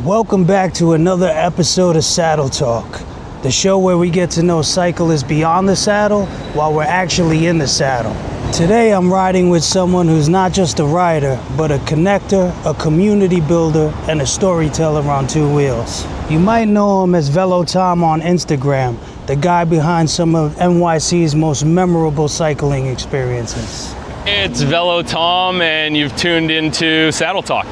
Welcome back to another episode of Saddle Talk, the show where we get to know cyclists beyond the saddle while we're actually in the saddle. Today I'm riding with someone who's not just a rider, but a connector, a community builder, and a storyteller on two wheels. You might know him as Velo Tom on Instagram, the guy behind some of NYC's most memorable cycling experiences. It's Velo Tom, and you've tuned into Saddle Talk.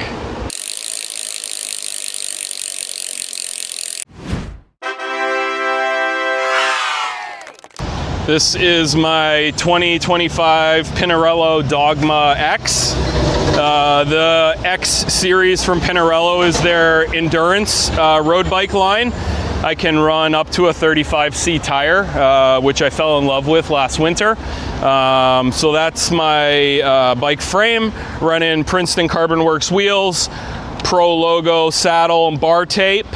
This is my 2025 Pinarello Dogma X. The X series from Pinarello is their endurance road bike line. I can run up to a 35C tire, which I fell in love with last winter. So that's my bike frame, running Princeton Carbon Works wheels, Pro logo saddle and bar tape.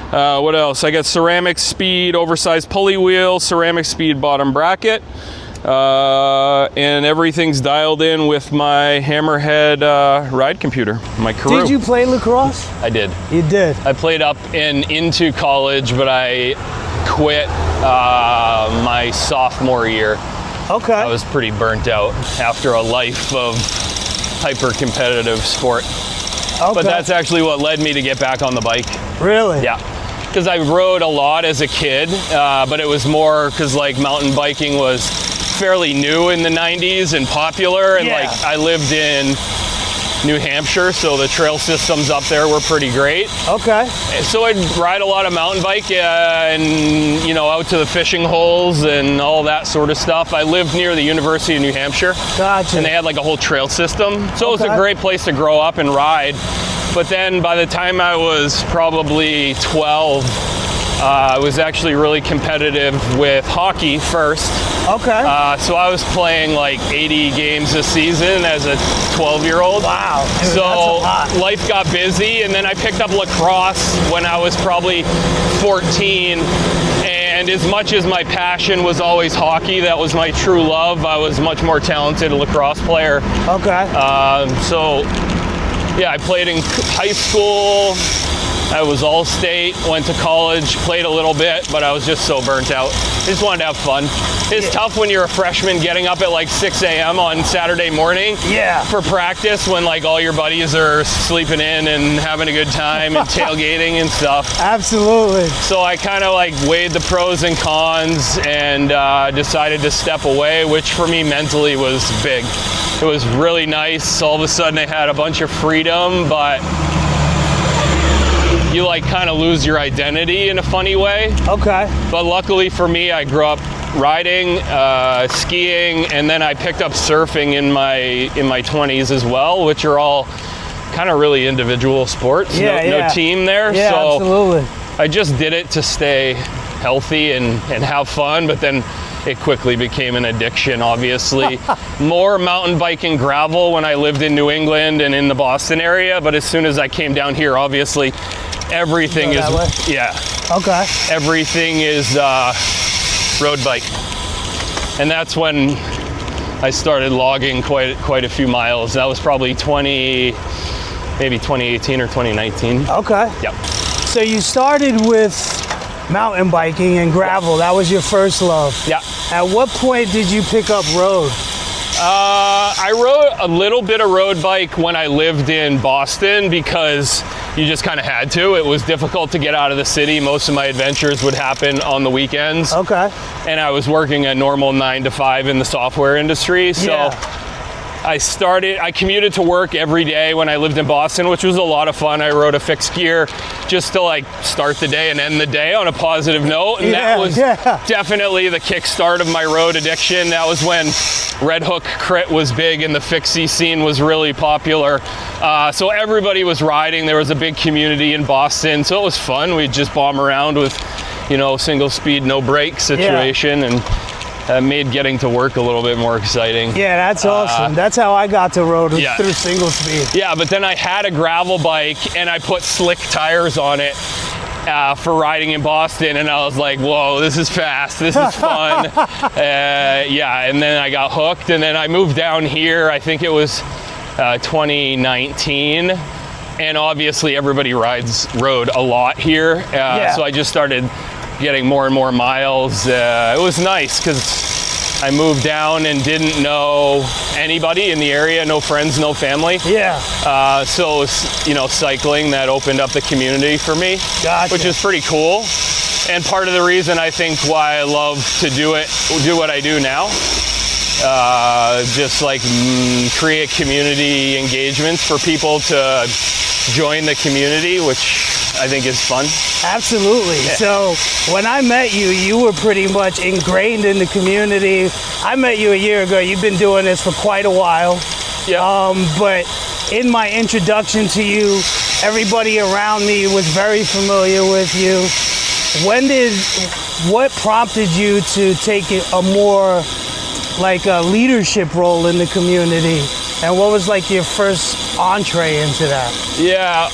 What else? I got ceramic speed oversized pulley wheel, ceramic speed bottom bracket, and everything's dialed in with my Hammerhead ride computer, my Karoo. Did you play lacrosse? I did. You did? I played up and into college, but I quit my sophomore year. Okay. I was pretty burnt out after a life of hyper-competitive sport. Okay. But that's actually what led me to get back on the bike. Really? Yeah. Because I rode a lot as a kid, but it was more because like mountain biking was fairly new in the 90s and popular, and like I lived in New Hampshire, so the trail systems up there were pretty great. Okay. So I'd ride a lot of mountain bike and, you know, out to the fishing holes and all that sort of stuff. I lived near the University of New Hampshire. Gotcha. And they had like a whole trail system. So it was a great place to grow up and ride. But then by the time I was probably 12, I was actually really competitive with hockey first. Okay. So I was playing like 80 games a season as a 12-year-old. Wow. Dude, so that's a lot. Life got busy, and then I picked up lacrosse when I was probably 14. And as much as my passion was always hockey, that was my true love, I was much more talented lacrosse player. Okay. So yeah, I played in high school. I was all-state, went to college, played a little bit, but I was just so burnt out. Just wanted to have fun. It's tough when you're a freshman getting up at like 6 a.m. on Saturday morning for practice when like all your buddies are sleeping in and having a good time and tailgating and stuff. Absolutely. So I kind of like weighed the pros and cons and decided to step away, which for me mentally was big. It was really nice. All of a sudden I had a bunch of freedom, but you like kind of lose your identity in a funny way. Okay. But luckily for me, I grew up riding, skiing, and then I picked up surfing in my 20s as well, which are all kind of really individual sports. No team there. Yeah, so absolutely. I just did it to stay healthy and have fun, but then it quickly became an addiction, obviously. More mountain biking gravel when I lived in New England and in the Boston area, but as soon as I came down here, obviously, everything is, Okay. everything is road bike. And that's when I started logging quite a few miles. That was probably maybe 2018 or 2019. Okay. Yep. So you started with mountain biking and gravel. That was your first love. Yeah. At what point did you pick up road? I rode a little bit of road bike when I lived in Boston because you just kind of had to. It was difficult to get out of the city. Most of my adventures would happen on the weekends. Okay. And I was working a normal 9 to 5 in the software industry. So I commuted to work every day when I lived in Boston, which was a lot of fun. I rode a fixed gear just to like start the day and end the day on a positive note. And that was definitely the kickstart of my road addiction. That was when Red Hook Crit was big and the fixie scene was really popular. So everybody was riding. There was a big community in Boston. So it was fun. We'd just bomb around with, you know, single speed, no brake situation. And made getting to work a little bit more exciting. Yeah, that's awesome. That's how I got to road, through single speed. Yeah, but then I had a gravel bike and I put slick tires on it for riding in Boston, and I was like, whoa, this is fast, this is fun. And then I got hooked, and then I moved down here, I think it was 2019, and obviously everybody rides road a lot here. So I just started getting more and more miles. It was nice because I moved down and didn't know anybody in the area, no friends, no family. Yeah. So it was, you know, cycling that opened up the community for me, Gotcha. which is pretty cool. And part of the reason I think why I love to do what I do now, just like create community engagements for people to join the community, which I think is fun. Absolutely. Yeah. So when I met you, you were pretty much ingrained in the community. I met you a year ago. You've been doing this for quite a while. Yeah. But in my introduction to you, everybody around me was very familiar with you. What prompted you to take a more like a leadership role in the community? And what was like your first entree into that? Yeah,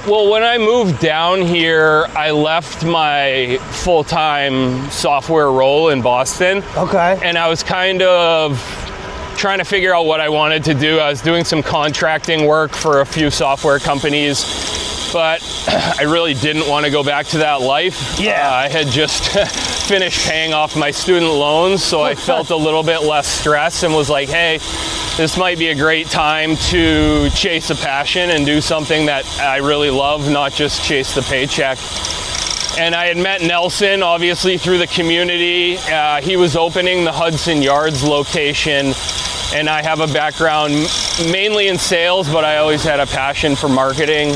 well, when I moved down here, I left my full-time software role in Boston. Okay. And I was kind of trying to figure out what I wanted to do. I was doing some contracting work for a few software companies, but I really didn't want to go back to that life. Yeah. I had just finished paying off my student loans, so I felt a little bit less stress and was like, hey, this might be a great time to chase a passion and do something that I really love, not just chase the paycheck. And I had met Nelson, obviously, through the community. He was opening the Hudson Yards location, and I have a background mainly in sales, but I always had a passion for marketing.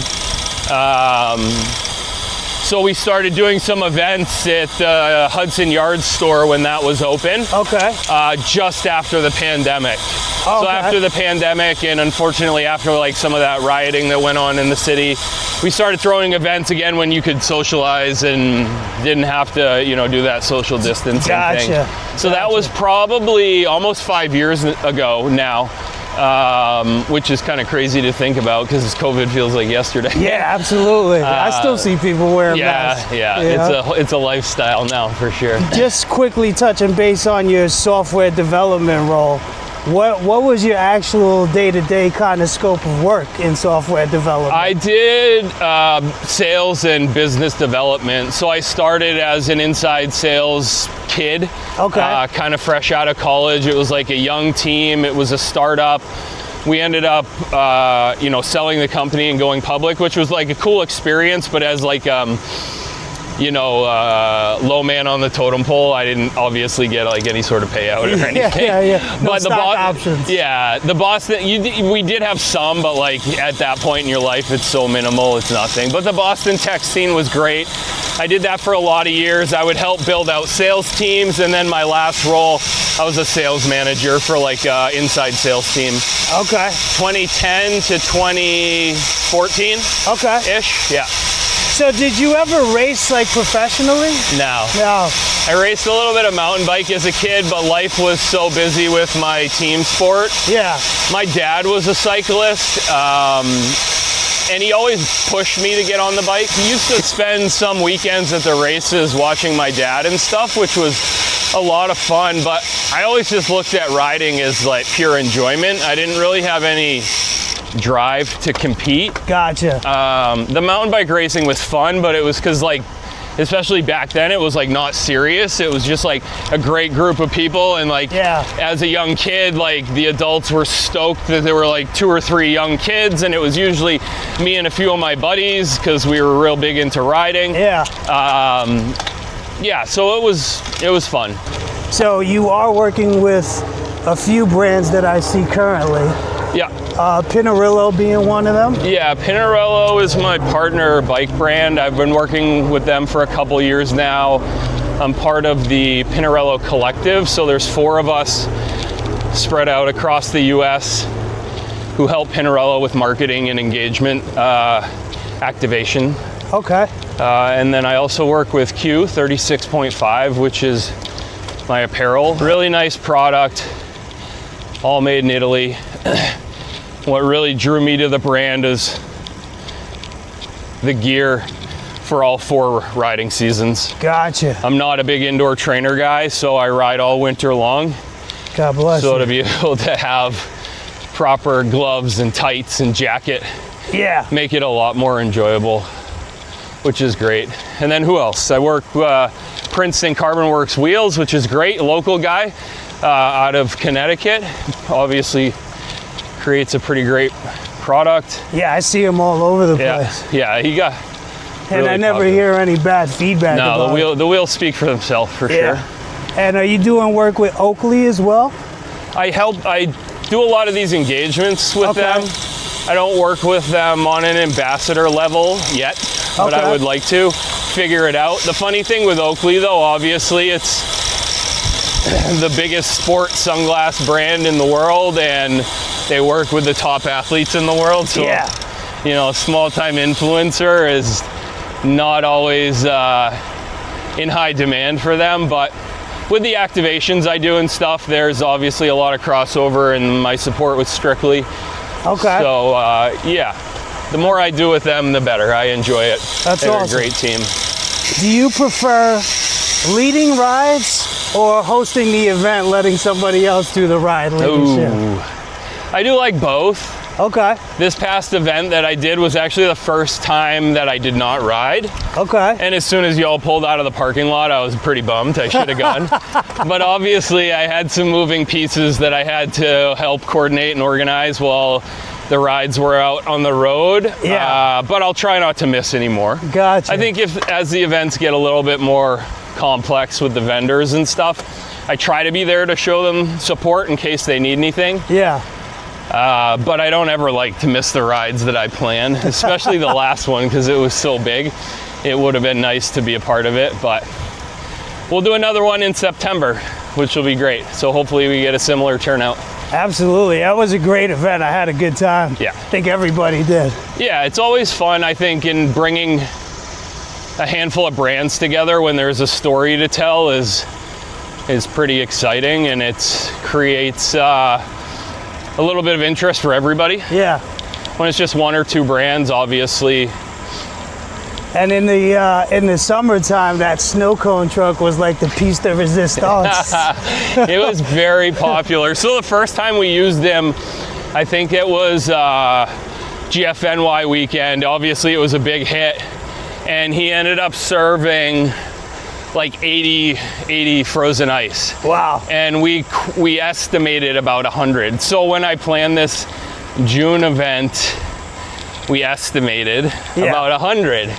So we started doing some events at the Hudson Yards store when that was open. Okay. Just after the pandemic. Oh, so okay. after the pandemic, and unfortunately after like some of that rioting that went on in the city, we started throwing events again when you could socialize and didn't have to, you know, do that social distancing Gotcha. thing. So that was probably almost 5 years ago now. Which is kind of crazy to think about because COVID feels like yesterday. Yeah, absolutely. I still see people wearing masks. Yeah. It's a lifestyle now for sure. Just quickly touching base on your software development role. What was your actual day-to-day kind of scope of work in software development? I did sales and business development. So I started as an inside sales kid, Okay. kind of fresh out of college. It was like a young team. It was a startup. We ended up, selling the company and going public, which was like a cool experience. But as like, low man on the totem pole, I didn't obviously get like any sort of payout or anything. Yeah. No But stock options. Yeah, the Boston, we did have some, but like at that point in your life, it's so minimal, it's nothing. But the Boston tech scene was great. I did that for a lot of years. I would help build out sales teams, and then my last role, I was a sales manager for like inside sales team. Okay. 2010 to 2014. Okay. Ish, yeah. So did you ever race like professionally? No. No. I raced a little bit of mountain bike as a kid, but life was so busy with my team sport. Yeah. My dad was a cyclist, and he always pushed me to get on the bike. He used to spend some weekends at the races watching my dad and stuff, which was a lot of fun, but I always just looked at riding as like pure enjoyment. I didn't really have any drive to compete. Gotcha. The mountain bike racing was fun, but it was because like, especially back then, it was like not serious. It was just like a great group of people, and like as a young kid, like the adults were stoked that there were like 2 or 3 young kids, and it was usually me and a few of my buddies because we were real big into riding. So it was fun. So you are working with a few brands that I see currently. Yeah. Pinarello being one of them? Yeah, Pinarello is my partner bike brand. I've been working with them for a couple years now. I'm part of the Pinarello collective, so there's 4 of us spread out across the US who help Pinarello with marketing and engagement activation. Okay. And then I also work with Q 36.5, which is my apparel. Really nice product, all made in Italy. What really drew me to the brand is the gear for all 4 riding seasons. Gotcha. I'm not a big indoor trainer guy, so I ride all winter long. God bless you. So to be able to have proper gloves and tights and jacket Yeah. make it a lot more enjoyable, which is great. And then who else? I work Princeton Carbon Works Wheels, which is great, a local guy out of Connecticut. Obviously creates a pretty great product. Yeah, I see him all over the place. Yeah, he got And really I never popular. hear any bad feedback about No, it. the wheels speak for themselves for Yeah. sure. And are you doing work with Oakley as well? I do a lot of these engagements with Okay. them. I don't work with them on an ambassador level yet, but I Okay. would like to figure it out. The funny thing with Oakley though, obviously it's the biggest sport sunglass brand in the world, and they work with the top athletes in the world. So, Yeah. you know, a small time influencer is not always in high demand for them, but with the activations I do and stuff, there's obviously a lot of crossover in my support with Strictly. Okay. So yeah, the more I do with them, the better. I enjoy it. That's They're awesome. a great team. Do you prefer leading rides or hosting the event, letting somebody else do the ride leadership? Ooh. I do like both. Okay. This past event that I did was actually the first time that I did not ride. Okay. And as soon as y'all pulled out of the parking lot, I was pretty bummed. I should have gone. But obviously I had some moving pieces that I had to help coordinate and organize while the rides were out on the road. Yeah. But I'll try not to miss anymore. Gotcha. I think as the events get a little bit more complex with the vendors and stuff, I try to be there to show them support in case they need anything. Yeah. But I don't ever like to miss the rides that I plan, especially the last one because it was so big. It would have been nice to be a part of it, but we'll do another one in September, which will be great. So hopefully we get a similar turnout. Absolutely. That was a great event. I had a good time. Yeah. I think everybody did. Yeah, it's always fun, I think, in bringing a handful of brands together when there's a story to tell is pretty exciting, and it creates a little bit of interest for everybody. Yeah. When it's just one or two brands, obviously. And in the summertime, that snow cone truck was like the piece de resistance. It was very popular. So the first time we used him, I think it was GFNY weekend. Obviously it was a big hit, and he ended up serving like 80 frozen ice. Wow. And we estimated about 100. So when I planned this June event, we estimated about 100.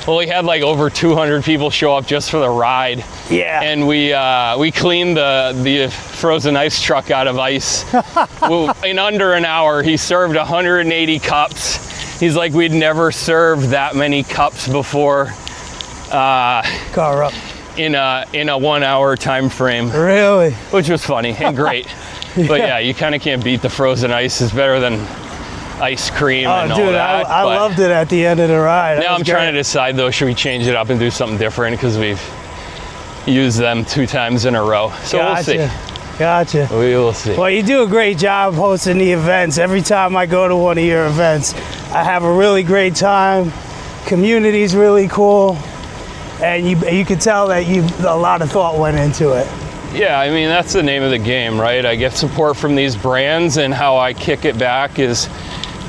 Well, we had like over 200 people show up just for the ride. Yeah. And we cleaned the frozen ice truck out of ice. In under an hour, he served 180 cups. He's like, we'd never served that many cups before. Car up. In a 1 hour time frame, Really? which was funny and great. But yeah, you kind of can't beat the frozen ice. It's better than ice cream and all dude, that. I but loved it at the end of the ride. now I'm trying to decide though, should we change it up and do something different, because we've used them 2 times in a row. So we'll see. Gotcha. We will see. Well, you do a great job hosting the events. Every time I go to one of your events, I have a really great time. Community's really cool. And you can tell that a lot of thought went into it. Yeah, I mean, that's the name of the game, right? I get support from these brands, and how I kick it back is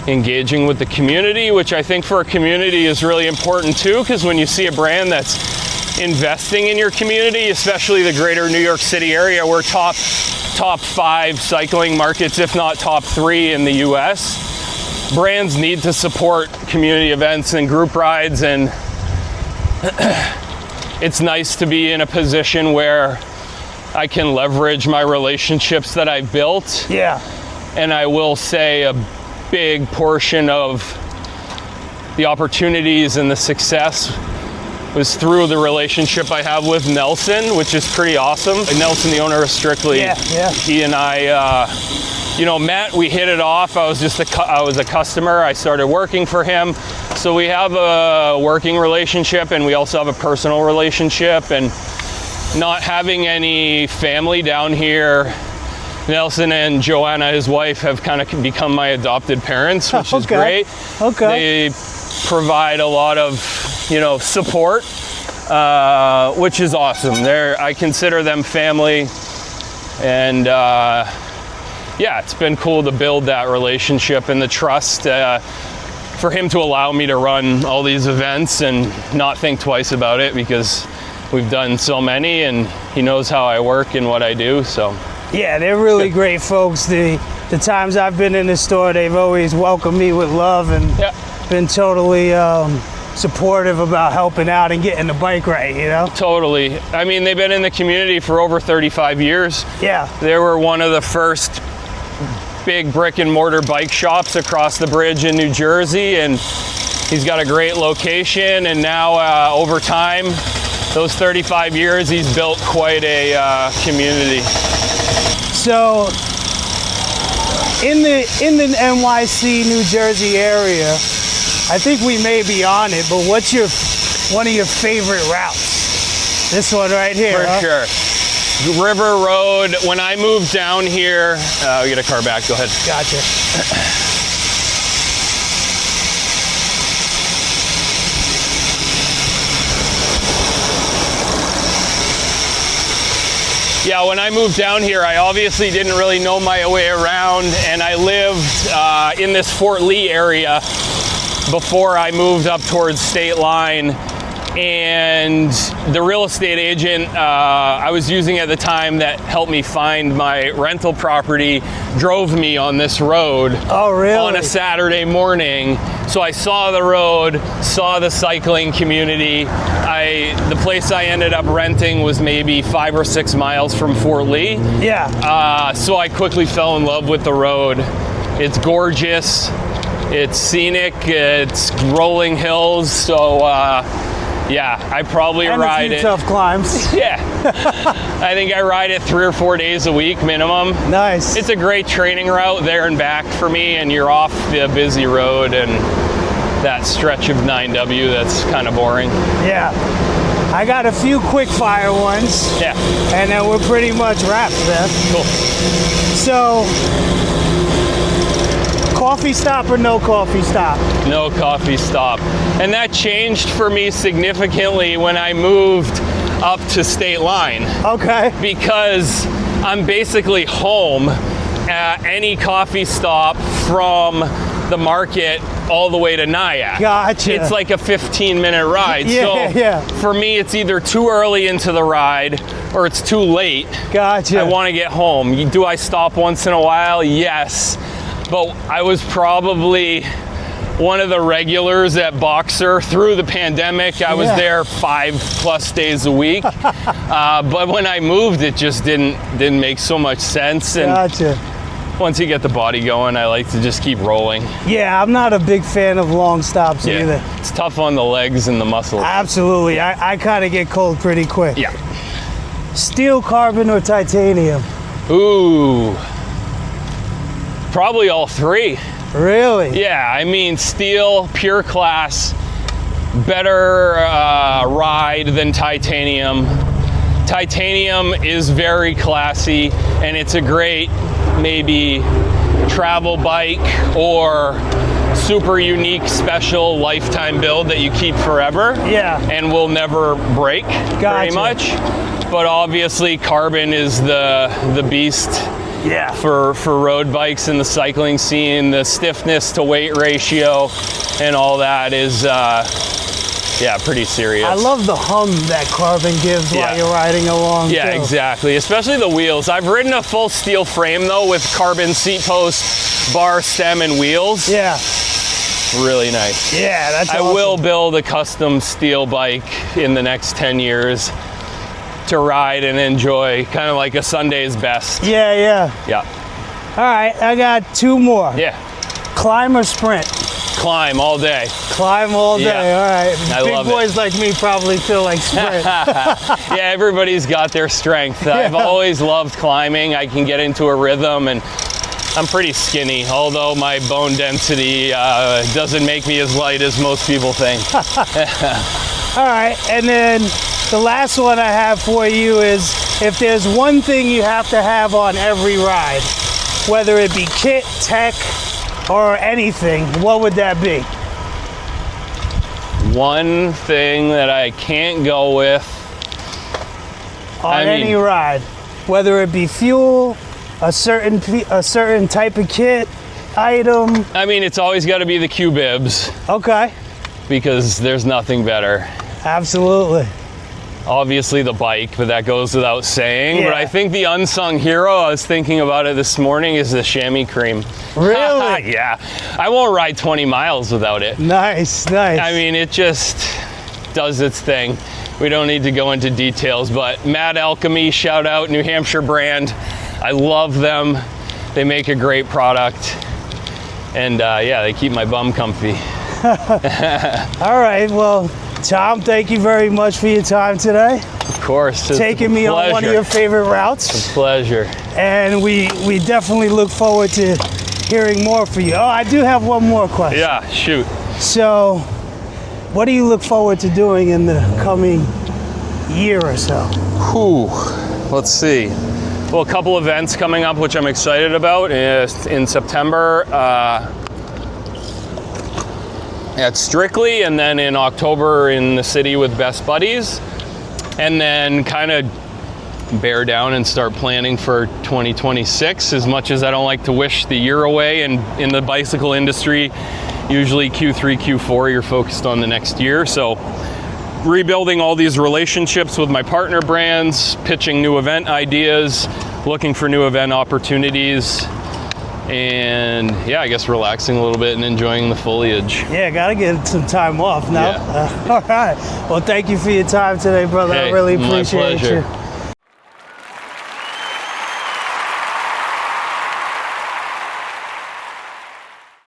engaging with the community, which I think for a community is really important too, because when you see a brand that's investing in your community, especially the greater New York City area, we're top 5 cycling markets, if not top 3 in the US. Brands need to support community events and group rides, and it's nice to be in a position where I can leverage my relationships that I've built. Yeah. And I will say a big portion of the opportunities and the success was through the relationship I have with Nelson, which is pretty awesome. Nelson, the owner of Strictly, Yeah. he and I, Matt, we hit it off. I was a customer. I started working for him. So we have a working relationship, and we also have a personal relationship. And not having any family down here, Nelson and Joanna, his wife, have kind of become my adopted parents, which is great. Okay. They provide a lot of, support, which is awesome. I consider them family, and it's been cool to build that relationship and the trust. for him to allow me to run all these events and not think twice about it, because we've done so many and he knows how I work and what I do. So yeah, they're really great folks. The times I've been in the store, they've always welcomed me with love and been totally supportive about helping out and getting the bike right, you know? Totally. I mean, they've been in the community for over 35 years. Yeah. They were one of the first big brick and mortar bike shops across the bridge in New Jersey, and he's got a great location, and now over time, those 35 years, he's built quite a community. So in the NYC, New Jersey area, I think we may be on it, but what's one of your favorite routes? This one right here. For sure. River Road. When I moved down here, we get a car back, go ahead. Gotcha. Yeah, when I moved down here, I obviously didn't really know my way around, and I lived in this Fort Lee area before I moved up towards State Line. And the real estate agent I was using at the time that helped me find my rental property drove me on this road. Oh, really? On a Saturday morning. So I saw the road, saw the cycling community. The place I ended up renting was maybe 5 or 6 miles from Fort Lee. Yeah. So I quickly fell in love with the road. It's gorgeous, it's scenic, it's rolling hills. So yeah, I probably ride it. Tough climbs. Yeah. I think I ride it 3 or 4 days a week minimum. Nice. It's a great training route there and back for me, and you're off the busy road and that stretch of 9W that's kind of boring. Yeah. I got a few quick fire ones. Yeah. And then we're pretty much wrapped, man. Cool. So, coffee stop or no coffee stop? No coffee stop. And that changed for me significantly when I moved up to State Line. Okay. Because I'm basically home at any coffee stop from the market all the way to Nyack. Gotcha. It's like a 15-minute ride. Yeah, so for me, it's either too early into the ride or it's too late. Gotcha. I want to get home. Do I stop once in a while? Yes. But I was probably one of the regulars at Boxer through the pandemic. I was there 5+ days a week. But when I moved, it just didn't make so much sense. And gotcha. Once you get the body going, I like to just keep rolling. Yeah, I'm not a big fan of long stops either. It's tough on the legs and the muscles. Absolutely. I kind of get cold pretty quick. Yeah. Steel, carbon, or titanium? Ooh. Probably all three. Really? Yeah, I mean, steel, pure class, better ride than titanium. Titanium is very classy, and it's a great maybe travel bike or super unique special lifetime build that you keep forever. Yeah. And will never break very much. But obviously carbon is the beast. Yeah. For road bikes in the cycling scene. The stiffness to weight ratio and all that is pretty serious. I love the hum that carbon gives while you're riding along. Yeah, too. exactly. Especially the wheels. I've ridden a full steel frame though with carbon seat post, bar, stem, and wheels. Yeah. Really nice. Yeah, that's awesome. I will build a custom steel bike in the next 10 years to ride and enjoy, kind of like a Sunday's best. Yeah. All right, I got 2 more. Yeah. Climb or sprint? Climb all day. Climb all day. Yeah. All right. I love Big boys like me probably feel like sprint. Yeah, everybody's got their strength. I've always loved climbing. I can get into a rhythm, and I'm pretty skinny, although my bone density doesn't make me as light as most people think. All right, and then the last one I have for you is, if there's one thing you have to have on every ride, whether it be kit, tech, or anything, what would that be? One thing that I can't go with on any ride, whether it be fuel, a certain type of kit, item? I mean, it's always got to be the Q-bibs Okay. because there's nothing better. Absolutely. Obviously the bike, but that goes without saying. Yeah. But I think the unsung hero, I was thinking about it this morning, is the chamois cream. Really? Yeah. I won't ride 20 miles without it. Nice, nice. I mean, it just does its thing. We don't need to go into details, but Mad Alchemy, shout out, New Hampshire brand. I love them. They make a great product. And yeah, they keep my bum comfy. All right, well, Tom, thank you very much for your time today. Of course. It's Taking me on one of your favorite routes. Pleasure. And we definitely look forward to hearing more from you. Oh, I do have one more question. Yeah, shoot. So, what do you look forward to doing in the coming year or so? Whew. Let's see. Well, a couple events coming up, which I'm excited about. In September at Strictly, and then in October in the city with Best Buddies. And then kind of bear down and start planning for 2026. As much as I don't like to wish the year away, and in the bicycle industry, usually Q3, Q4, you're focused on the next year. So rebuilding all these relationships with my partner brands, pitching new event ideas, looking for new event opportunities, and yeah, I guess relaxing a little bit and enjoying the foliage. Yeah, gotta get some time off now. Yeah. All right. Well, thank you for your time today, brother. Hey, I really my appreciate pleasure. you.